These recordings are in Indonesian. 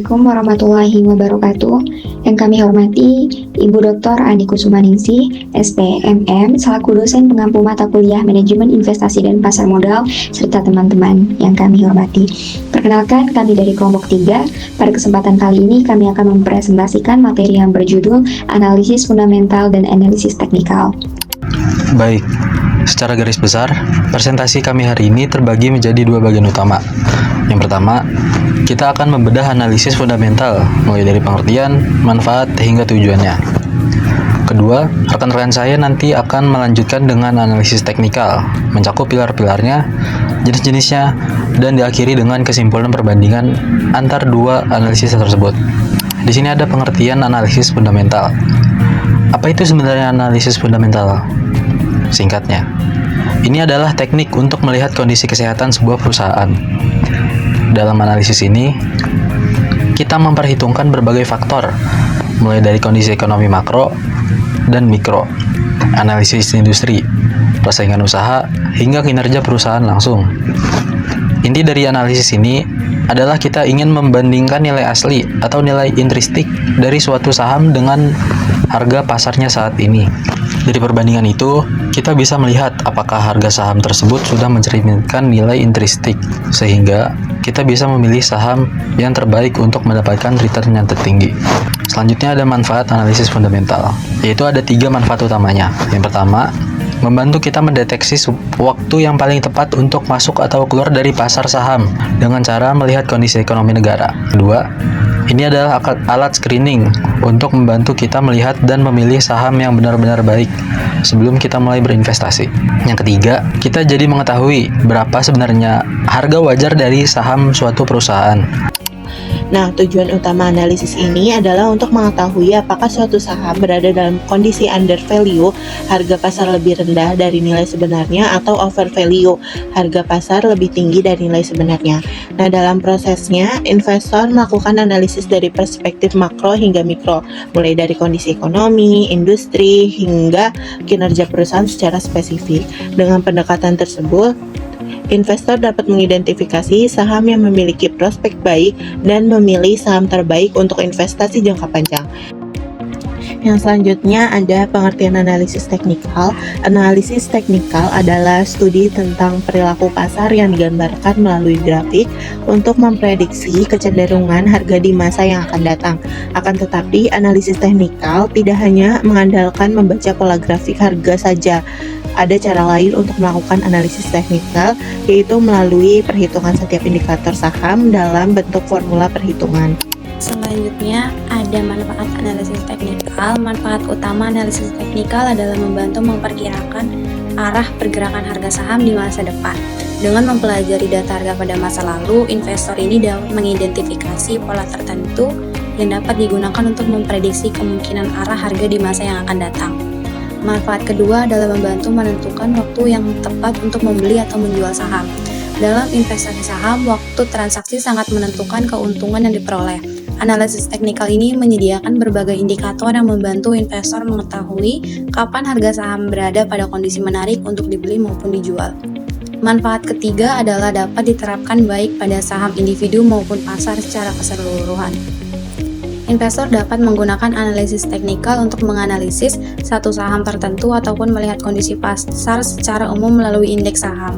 Assalamualaikum warahmatullahi wabarakatuh. Yang kami hormati Ibu Dr. Ani Kusumaningsih, SPMM, selaku dosen pengampu mata kuliah Manajemen Investasi dan Pasar Modal, serta teman-teman yang kami hormati. Perkenalkan, kami dari kelompok 3. Pada kesempatan kali ini kami akan mempresentasikan materi yang berjudul Analisis Fundamental dan Analisis Teknikal. Baik, secara garis besar, presentasi kami hari ini terbagi menjadi dua bagian utama. Yang pertama, kita akan membedah analisis fundamental, mulai dari pengertian, manfaat, hingga tujuannya. Kedua, rekan-rekan saya nanti akan melanjutkan dengan analisis teknikal, mencakup pilar-pilarnya, jenis-jenisnya, dan diakhiri dengan kesimpulan perbandingan antar dua analisis tersebut. Di sini ada pengertian analisis fundamental. Apa itu sebenarnya analisis fundamental? Singkatnya, ini adalah teknik untuk melihat kondisi kesehatan sebuah perusahaan. Dalam analisis ini, kita memperhitungkan berbagai faktor, mulai dari kondisi ekonomi makro dan mikro, analisis industri, persaingan usaha, hingga kinerja perusahaan langsung. Inti dari analisis ini adalah kita ingin membandingkan nilai asli atau nilai intristik dari suatu saham dengan harga pasarnya saat ini. Dari perbandingan itu, kita bisa melihat apakah harga saham tersebut sudah mencerminkan nilai intristik, sehingga kita bisa memilih saham yang terbaik untuk mendapatkan return yang tertinggi. Selanjutnya ada manfaat analisis fundamental, yaitu ada 3 manfaat utamanya. Yang pertama, membantu kita mendeteksi waktu yang paling tepat untuk masuk atau keluar dari pasar saham dengan cara melihat kondisi ekonomi negara. Kedua, ini adalah alat screening untuk membantu kita melihat dan memilih saham yang benar-benar baik sebelum kita mulai berinvestasi. Yang ketiga, kita jadi mengetahui berapa sebenarnya harga wajar dari saham suatu perusahaan. Nah, tujuan utama analisis ini adalah untuk mengetahui apakah suatu saham berada dalam kondisi under value, harga pasar lebih rendah dari nilai sebenarnya, atau over value, harga pasar lebih tinggi dari nilai sebenarnya. Nah, dalam prosesnya, investor melakukan analisis dari perspektif makro hingga mikro, mulai dari kondisi ekonomi, industri, hingga kinerja perusahaan secara spesifik. Dengan pendekatan tersebut, investor dapat mengidentifikasi saham yang memiliki prospek baik dan memilih saham terbaik untuk investasi jangka panjang. Yang selanjutnya ada pengertian analisis teknikal. Analisis teknikal adalah studi tentang perilaku pasar yang digambarkan melalui grafik untuk memprediksi kecenderungan harga di masa yang akan datang. Akan tetapi, analisis teknikal tidak hanya mengandalkan membaca pola grafik harga saja. Ada cara lain untuk melakukan analisis teknikal, yaitu melalui perhitungan setiap indikator saham dalam bentuk formula perhitungan. Selanjutnya ada manfaat analisis teknikal. Manfaat utama analisis teknikal adalah membantu memperkirakan arah pergerakan harga saham di masa depan. Dengan mempelajari data harga pada masa lalu, investor ini dapat mengidentifikasi pola tertentu yang dapat digunakan untuk memprediksi kemungkinan arah harga di masa yang akan datang. Manfaat kedua adalah membantu menentukan waktu yang tepat untuk membeli atau menjual saham. Dalam investasi saham, waktu transaksi sangat menentukan keuntungan yang diperoleh. Analisis teknikal ini menyediakan berbagai indikator yang membantu investor mengetahui kapan harga saham berada pada kondisi menarik untuk dibeli maupun dijual. Manfaat ketiga adalah dapat diterapkan baik pada saham individu maupun pasar secara keseluruhan. Investor dapat menggunakan analisis teknikal untuk menganalisis satu saham tertentu ataupun melihat kondisi pasar secara umum melalui indeks saham.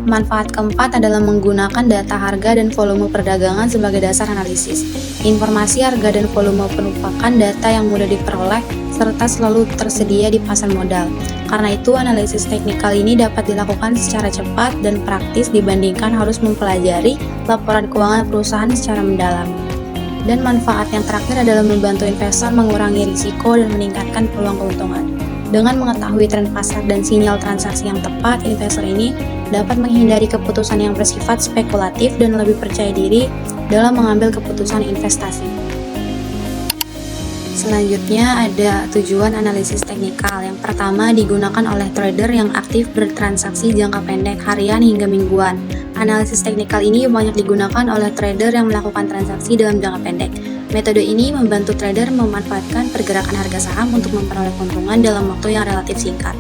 Manfaat keempat adalah menggunakan data harga dan volume perdagangan sebagai dasar analisis. Informasi harga dan volume merupakan data yang mudah diperoleh serta selalu tersedia di pasar modal. Karena itu, analisis teknikal ini dapat dilakukan secara cepat dan praktis dibandingkan harus mempelajari laporan keuangan perusahaan secara mendalam. Dan manfaat yang terakhir adalah membantu investor mengurangi risiko dan meningkatkan peluang keuntungan. Dengan mengetahui tren pasar dan sinyal transaksi yang tepat, investor ini dapat menghindari keputusan yang bersifat spekulatif dan lebih percaya diri dalam mengambil keputusan investasi. Selanjutnya ada tujuan analisis teknikal. Yang pertama, digunakan oleh trader yang aktif bertransaksi jangka pendek, harian hingga mingguan. Analisis teknikal ini banyak digunakan oleh trader yang melakukan transaksi dalam jangka pendek. Metode ini membantu trader memanfaatkan pergerakan harga saham untuk memperoleh keuntungan dalam waktu yang relatif singkat.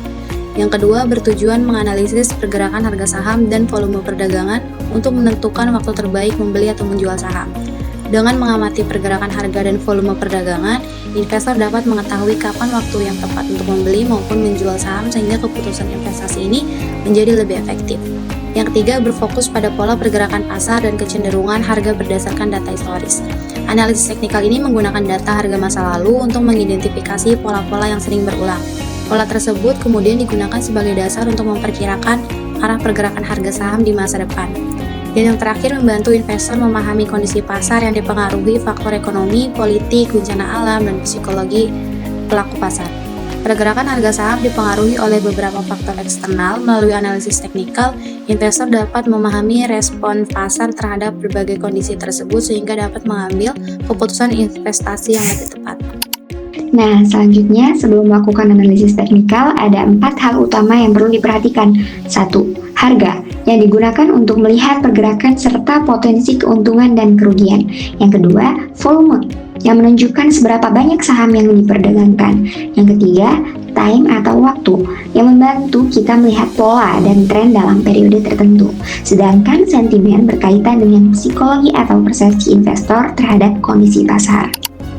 Yang kedua, bertujuan menganalisis pergerakan harga saham dan volume perdagangan untuk menentukan waktu terbaik membeli atau menjual saham. Dengan mengamati pergerakan harga dan volume perdagangan, investor dapat mengetahui kapan waktu yang tepat untuk membeli maupun menjual saham sehingga keputusan investasi ini menjadi lebih efektif. Yang ketiga, berfokus pada pola pergerakan pasar dan kecenderungan harga berdasarkan data historis. Analisis teknikal ini menggunakan data harga masa lalu untuk mengidentifikasi pola-pola yang sering berulang. Pola tersebut kemudian digunakan sebagai dasar untuk memperkirakan arah pergerakan harga saham di masa depan. Dan yang terakhir, membantu investor memahami kondisi pasar yang dipengaruhi faktor ekonomi, politik, bencana alam, dan psikologi pelaku pasar. Pergerakan harga saham dipengaruhi oleh beberapa faktor eksternal. Melalui analisis teknikal, investor dapat memahami respon pasar terhadap berbagai kondisi tersebut sehingga dapat mengambil keputusan investasi yang lebih tepat. Nah, selanjutnya sebelum melakukan analisis teknikal, ada 4 hal utama yang perlu diperhatikan. 1. Harga, yang digunakan untuk melihat pergerakan serta potensi keuntungan dan kerugian. Yang kedua, volume, yang menunjukkan seberapa banyak saham yang diperdagangkan. Yang ketiga, time atau waktu, yang membantu kita melihat pola dan tren dalam periode tertentu. Sedangkan sentimen berkaitan dengan psikologi atau persepsi investor terhadap kondisi pasar.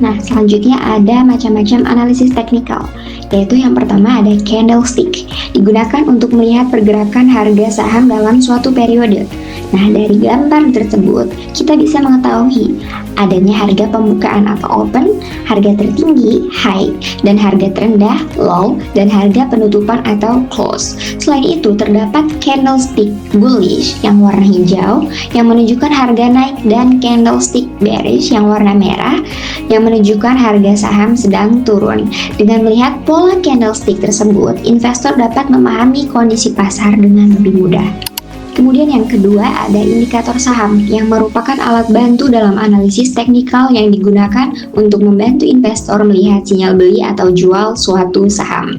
Nah, selanjutnya ada macam-macam analisis teknikal, yaitu yang pertama ada candlestick, digunakan untuk melihat pergerakan harga saham dalam suatu periode. Nah, dari gambar tersebut, kita bisa mengetahui adanya harga pembukaan atau open, harga tertinggi, high, dan harga terendah, low, dan harga penutupan atau close. Selain itu, terdapat candlestick bullish yang warna hijau, yang menunjukkan harga naik, dan candlestick bearish yang warna merah, yang menunjukkan harga saham sedang turun. Dengan melihat pola candlestick tersebut, investor dapat memahami kondisi pasar dengan lebih mudah. Kemudian yang kedua ada indikator saham yang merupakan alat bantu dalam analisis teknikal yang digunakan untuk membantu investor melihat sinyal beli atau jual suatu saham.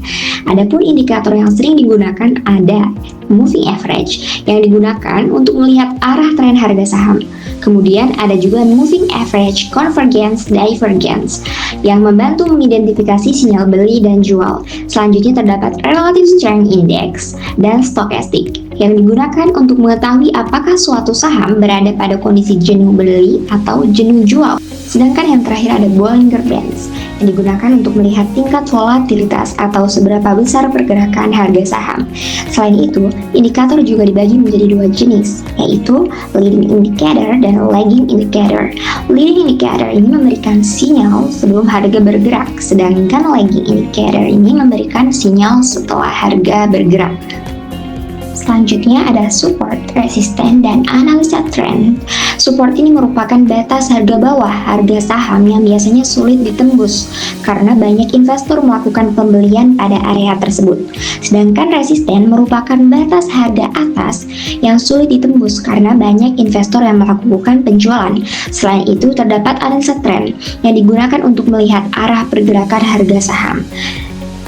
Adapun indikator yang sering digunakan ada moving average yang digunakan untuk melihat arah tren harga saham. Kemudian ada juga moving average convergence divergence yang membantu mengidentifikasi sinyal beli dan jual. Selanjutnya terdapat relative strength index dan stochastic yang digunakan untuk mengetahui apakah suatu saham berada pada kondisi jenuh beli atau jenuh jual. Sedangkan yang terakhir ada Bollinger Bands yang digunakan untuk melihat tingkat volatilitas atau seberapa besar pergerakan harga saham. Selain itu, indikator juga dibagi menjadi 2 jenis, yaitu leading indicator dan lagging indicator. Leading indicator ini memberikan sinyal sebelum harga bergerak, sedangkan lagging indicator ini memberikan sinyal setelah harga bergerak. Selanjutnya ada support, resisten, dan analisa trend. Support ini merupakan batas harga bawah harga saham yang biasanya sulit ditembus karena banyak investor melakukan pembelian pada area tersebut. Sedangkan resisten merupakan batas harga atas yang sulit ditembus karena banyak investor yang melakukan penjualan. Selain itu, terdapat analisa trend yang digunakan untuk melihat arah pergerakan harga saham.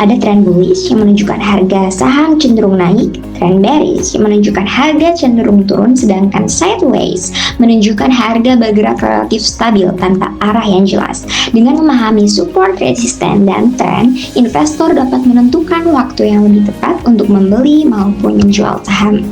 Ada trend bullish yang menunjukkan harga saham cenderung naik, trend bearish yang menunjukkan harga cenderung turun, sedangkan sideways menunjukkan harga bergerak relatif stabil tanpa arah yang jelas. Dengan memahami support, resisten, dan trend, investor dapat menentukan waktu yang lebih tepat untuk membeli maupun menjual saham.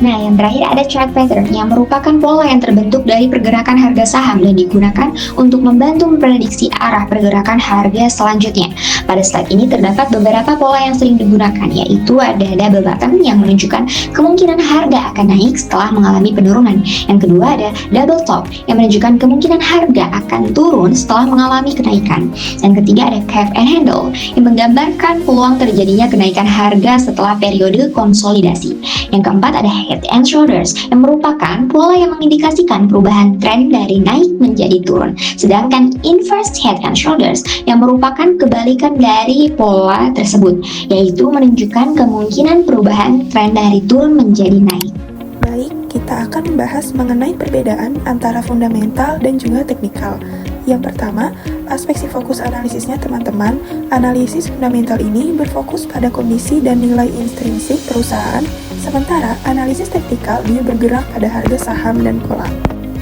Nah, yang terakhir ada chart pattern yang merupakan pola yang terbentuk dari pergerakan harga saham dan digunakan untuk membantu memprediksi arah pergerakan harga selanjutnya. Pada slide ini terdapat beberapa pola yang sering digunakan, yaitu ada double bottom yang menunjukkan kemungkinan harga akan naik setelah mengalami penurunan. Yang kedua ada double top yang menunjukkan kemungkinan harga akan turun setelah mengalami kenaikan. Yang ketiga ada cuff and handle yang menggambarkan peluang terjadinya kenaikan harga setelah periode konsolidasi. Yang keempat ada head and shoulders yang merupakan pola yang mengindikasikan perubahan tren dari naik menjadi turun. Sedangkan inverse head and shoulders yang merupakan kebalikan dari pola tersebut, yaitu menunjukkan kemungkinan perubahan tren dari turun menjadi naik. Baik, kita akan membahas mengenai perbedaan antara fundamental dan juga teknikal. Yang pertama, aspek fokus analisisnya teman-teman, analisis fundamental ini berfokus pada kondisi dan nilai intrinsik perusahaan, sementara analisis teknikal dia bergerak pada harga saham dan pola.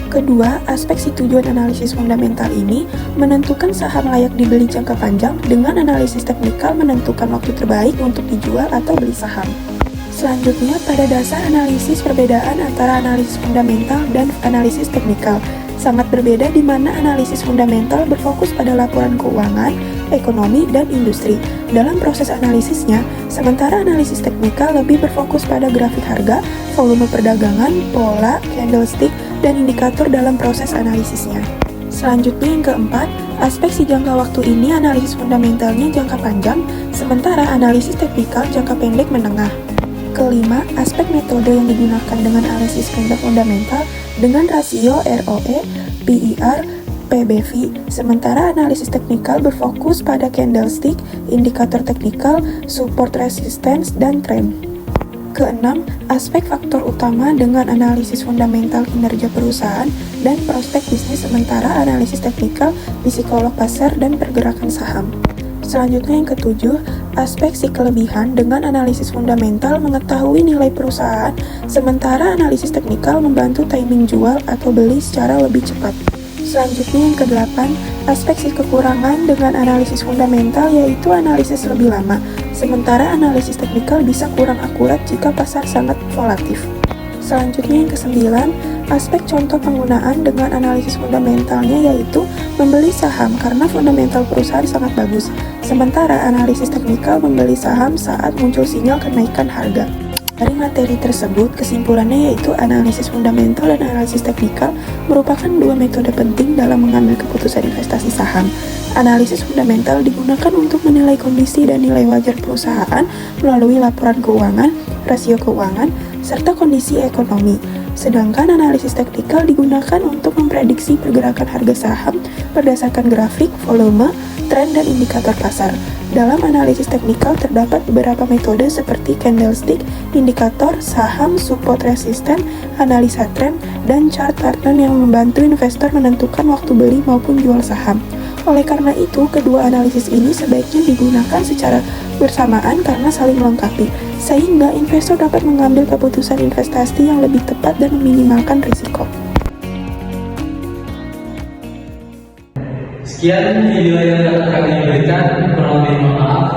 Kedua, aspek tujuan analisis fundamental ini menentukan saham layak dibeli jangka panjang, dengan analisis teknikal menentukan waktu terbaik untuk dijual atau beli saham. Selanjutnya, pada dasar analisis perbedaan antara analisis fundamental dan analisis teknikal. sangat berbeda di mana analisis fundamental berfokus pada laporan keuangan, ekonomi, dan industri. Dalam proses analisisnya, sementara analisis teknikal lebih berfokus pada grafik harga, volume perdagangan, pola, candlestick, dan indikator dalam proses analisisnya. Selanjutnya yang keempat, aspek si jangka waktu ini analisis fundamentalnya jangka panjang, sementara analisis teknikal jangka pendek menengah. Kelima, aspek metode yang digunakan dengan analisis fundamental dengan rasio ROE, PER, PBV, sementara analisis teknikal berfokus pada candlestick, indikator teknikal, support resistance, dan trend. Keenam, aspek faktor utama dengan analisis fundamental kinerja perusahaan dan prospek bisnis, sementara analisis teknikal psikolog pasar dan pergerakan saham. Selanjutnya yang ketujuh, aspek si kelebihan dengan analisis fundamental mengetahui nilai perusahaan, sementara analisis teknikal membantu timing jual atau beli secara lebih cepat. Selanjutnya yang kedelapan, aspek si kekurangan dengan analisis fundamental yaitu analisis lebih lama, sementara analisis teknikal bisa kurang akurat jika pasar sangat volatif. Selanjutnya yang kesembilan, aspek contoh penggunaan dengan analisis fundamentalnya yaitu membeli saham karena fundamental perusahaan sangat bagus, sementara analisis teknikal membeli saham saat muncul sinyal kenaikan harga. Dari materi tersebut, kesimpulannya yaitu analisis fundamental dan analisis teknikal merupakan dua metode penting dalam mengambil keputusan investasi saham. Analisis fundamental digunakan untuk menilai kondisi dan nilai wajar perusahaan melalui laporan keuangan, rasio keuangan, serta kondisi ekonomi. Sedangkan analisis teknikal digunakan untuk memprediksi pergerakan harga saham berdasarkan grafik, volume, tren, dan indikator pasar. Dalam analisis teknikal terdapat beberapa metode seperti candlestick, indikator, saham, support resisten, analisa tren, dan chart pattern yang membantu investor menentukan waktu beli maupun jual saham. Oleh karena itu, kedua analisis ini sebaiknya digunakan secara bersamaan karena saling melengkapi, sehingga investor dapat mengambil keputusan investasi yang lebih tepat dan meminimalkan risiko. Sekian video yang dapat kami berikan, kurang lebih mohon maaf.